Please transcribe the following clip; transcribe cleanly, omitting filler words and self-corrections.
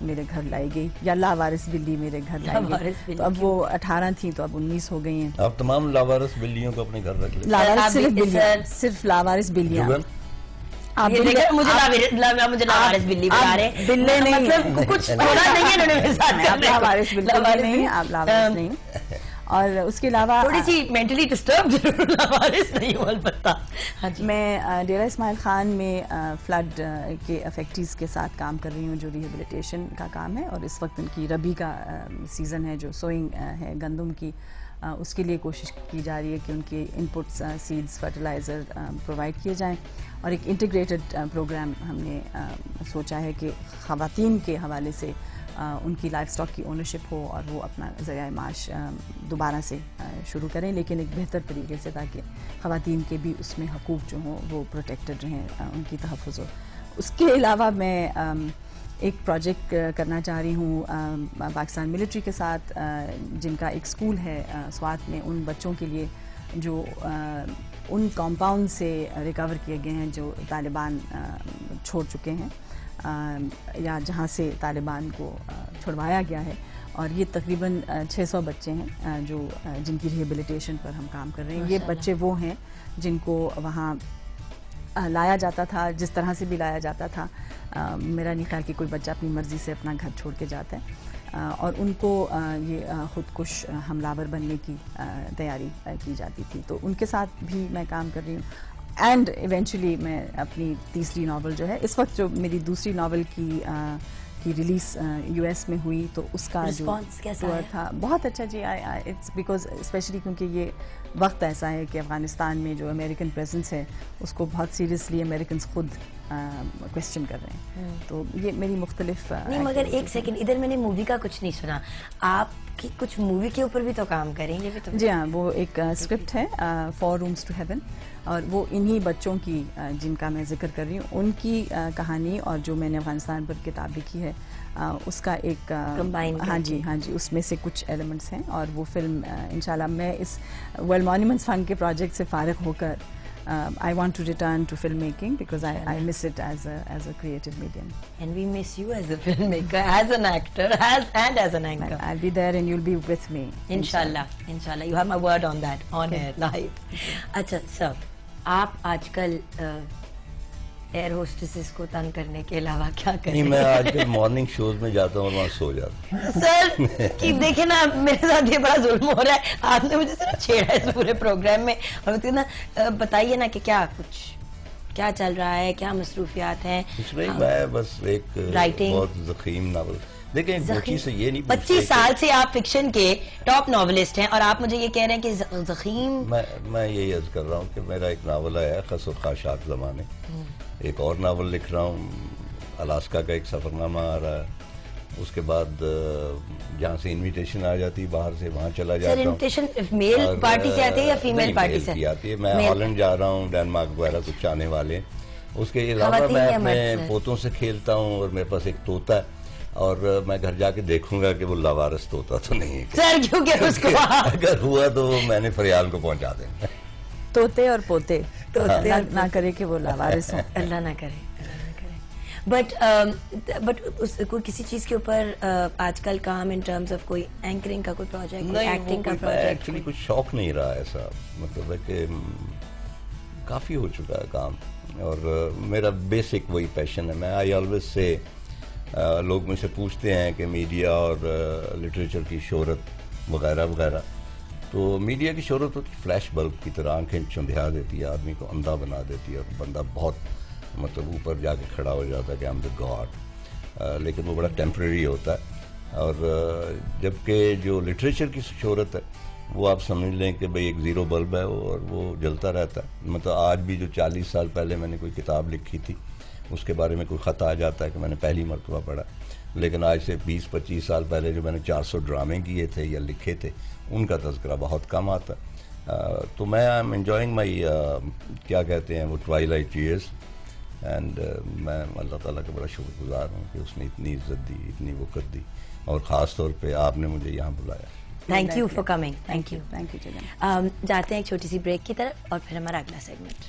میرے گھر لائی گئی, یا لاوارث بلی میرے گھر لائی گئی. تو اب وہ 18 تھیں تو اب 19 ہو گئی ہیں. آپ تمام لاوارث بلیوں کو اپنے گھر رکھ لیں. لاوارث صرف بلیاں, صرف لاوارث بلیاں. آپ مجھے لاوارث بلی بتا رہے ہیں, بلے نہیں, مطلب کچھ تھوڑا نہیں ہے انہوں نے میرے ساتھ. آپ لاوارث بالکل نہیں, آپ لاوارث نہیں. اور اس کے علاوہ تھوڑی سی مینٹلی ڈسٹرب ضرور لاوارث نہیں ہوں البتہ. میں ڈیرہ اسماعیل خان میں فلڈ کے افیکٹیز کے ساتھ کام کر رہی ہوں, جو ریہیبلیٹیشن کا کام ہے, اور اس وقت ان کی ربی کا سیزن ہے, جو سوئنگ ہے گندم کی, اس کے لیے کوشش کی جا رہی ہے کہ ان کے انپٹس, سیڈز, فرٹیلائزر پرووائڈ کیے جائیں. اور ایک انٹیگریٹڈ پروگرام ہم نے سوچا ہے کہ خواتین کے حوالے سے ان کی لائف سٹاک کی اونرشپ ہو, اور وہ اپنا ذریعہ معاش دوبارہ سے شروع کریں, لیکن ایک بہتر طریقے سے, تاکہ خواتین کے بھی اس میں حقوق جو ہوں وہ پروٹیکٹڈ رہیں, ان کی تحفظ ہو. اس کے علاوہ میں ایک پروجیکٹ کرنا چاہ رہی ہوں پاکستان ملٹری کے ساتھ, جن کا ایک اسکول ہے سوات میں, ان بچوں کے لیے جو ان کمپاؤنڈ سے ریکور کیے گئے ہیں جو طالبان چھوڑ چکے ہیں, یا جہاں سے طالبان کو چھڑوایا گیا ہے. اور یہ تقریباً 600 بچے ہیں جو جن کی ریہیبلیٹیشن پر ہم کام کر رہے ہیں. یہ بچے وہ ہیں جن کو وہاں لایا جاتا تھا, جس طرح سے بھی لایا جاتا تھا. میرا نہیں خیال کہ کوئی بچہ اپنی مرضی سے اپنا گھر چھوڑ کے جاتا ہے, اور ان کو یہ خودکش حملہ آور بننے کی تیاری کی جاتی تھی. تو ان کے ساتھ بھی میں کام کر رہی ہوں. اینڈ ایونچولی میں اپنی تیسری ناول جو ہے, اس وقت جو میری دوسری ناول کی ریلیز یو ایس میں ہوئی, تو اس کا جو ٹور تھا بہت اچھا. جی, اٹس بیکاز اسپیشلی کیونکہ یہ وقت ایسا ہے کہ افغانستان میں جو امریکن پریزنس ہے اس کو بہت سیریسلی امریکنز خود کوشچن کر رہے ہیں. تو یہ میری مختلف نہیں, مگر ایک سیکنڈ, ادھر میں نے مووی کا کچھ نہیں سنا. آپ کی کچھ مووی کے اوپر بھی تو کام کریں گے؟ جی ہاں, وہ ایک اسکرپٹ ہے 4 Rooms to Heaven, اور وہ انہی بچوں کی جن کا میں ذکر کر رہی ہوں, ان کی کہانی, اور جو میں نے افغانستان پر کتاب لکھی ہے اس کا ایک ہاں جی, اس میں سے کچھ ایلیمنٹس ہیں. اور وہ فلم انشاءاللہ میں اس ورلڈ مانیومنٹس فنڈ کے پروجیکٹ سے فارغ ہو کر I want to return to filmmaking because I miss it as a creative medium. And we miss you as a filmmaker, as an actor, and as an anchor. I'll be there and you'll be with me. Inshallah. You have my word on that, on air, live. Acha, sir, آپ آج کل year ہوسٹسز کو تنگ کرنے کے علاوہ کیا کریں؟ نہیں, میں آج کل مارننگ شوز میں جاتا ہوں اور وہاں سو جاتا ہوں. سر دیکھیں نا, میرے ساتھ یہ بڑا ظلم ہو رہا ہے, آپ نے مجھے صرف چھیڑا ہے اس پورے پروگرام میں. اور بتائیے نا کہ کیا چل رہا ہے, کیا مصروفیات ہیں؟ میں بس ایک بہت ضخیم ناول, دیکھیں بوچی سے یہ نہیں, 25 سال سے آپ فکشن کے ٹاپ ناولسٹ ہیں, اور آپ مجھے یہ کہہ رہے ہیں کہ ضخیم. میں یہی عرض کر رہا ہوں کہ میرا ایک ناول آیا ہے خس و خاشاک زمانے, ایک اور ناول لکھ رہا ہوں, الاسکا کا ایک سفر نامہ آ رہا ہے, اس کے بعد جہاں سے انویٹیشن آ جاتی ہے باہر سے وہاں چلا جاتا ہوں. سر انویٹیشن میل پارٹی سے آتی ہے یا فیمیل پارٹی سے آتی ہے؟ میں ہالینڈ جا رہا ہوں, ڈینمارک وغیرہ کچھ آنے والے. اس کے علاوہ میں اپنے پوتوں سے کھیلتا ہوں, اور میرے پاس ایک طوطا ہے, اور میں گھر جا کے دیکھوں گا کہ وہ لاوارث طوطا تو نہیں ہے. سر کیونکہ اس کو اگر ہوا تو میں نے فریال کو پہنچا دیں. طوطے اور پوتے نہ کرے کہ وہ لاوارث ہوں, اللہ نہ کرے. بٹ کوئی کسی چیز کے اوپر آج کل کام ان ٹرمز آف کوئی اینکرنگ کا کوئی پروجیکٹ, ایکٹنگ کا پروجیکٹ؟ ایکچولی کچھ شوق نہیں رہا ایسا, مطلب ہے کہ کافی ہو چکا ہے کام, اور میرا بیسک وہی پیشن ہے. میں آئی آلویز سے لوگ مجھ سے پوچھتے ہیں کہ میڈیا اور لٹریچر کی شہرت وغیرہ وغیرہ, تو میڈیا کی شہرت ہوتی فلیش بلب کی طرح, آنکھیں چندھیا دیتی ہے, آدمی کو اندھا بنا دیتی ہے, اور بندہ بہت مطلب اوپر جا کے کھڑا ہو جاتا ہے کہ I'm the God, لیکن وہ بڑا ٹیمپریری ہوتا ہے. اور جبکہ جو لٹریچر کی شہرت ہے وہ آپ سمجھ لیں کہ بھئی ایک زیرو بلب ہے, اور وہ جلتا رہتا ہے. مطلب آج بھی جو 40 سال پہلے میں نے کوئی کتاب لکھی تھی اس کے بارے میں کوئی خط آ جاتا ہے کہ میں نے پہلی مرتبہ پڑھا, لیکن آج سے 20-25 سال پہلے جو میں نے 400 ڈرامے کیے تھے یا لکھے تھے ان کا تذکرہ بہت کم آتا ہے. تو میں آئی ایم انجوائنگ مائی کیا کہتے ہیں وہ ٹوائلائٹ ایئرز, اینڈ میں اللہ تعالیٰ کا بڑا شکر گزار ہوں کہ اس نے اتنی عزت دی, اتنی وقت دی, اور خاص طور پہ آپ نے مجھے یہاں بلایا. Thank you for coming. Thank you. جاتے ہیں ایک چھوٹی سی بریک کی طرف, اور پھر ہمارا اگلا سیگمنٹ.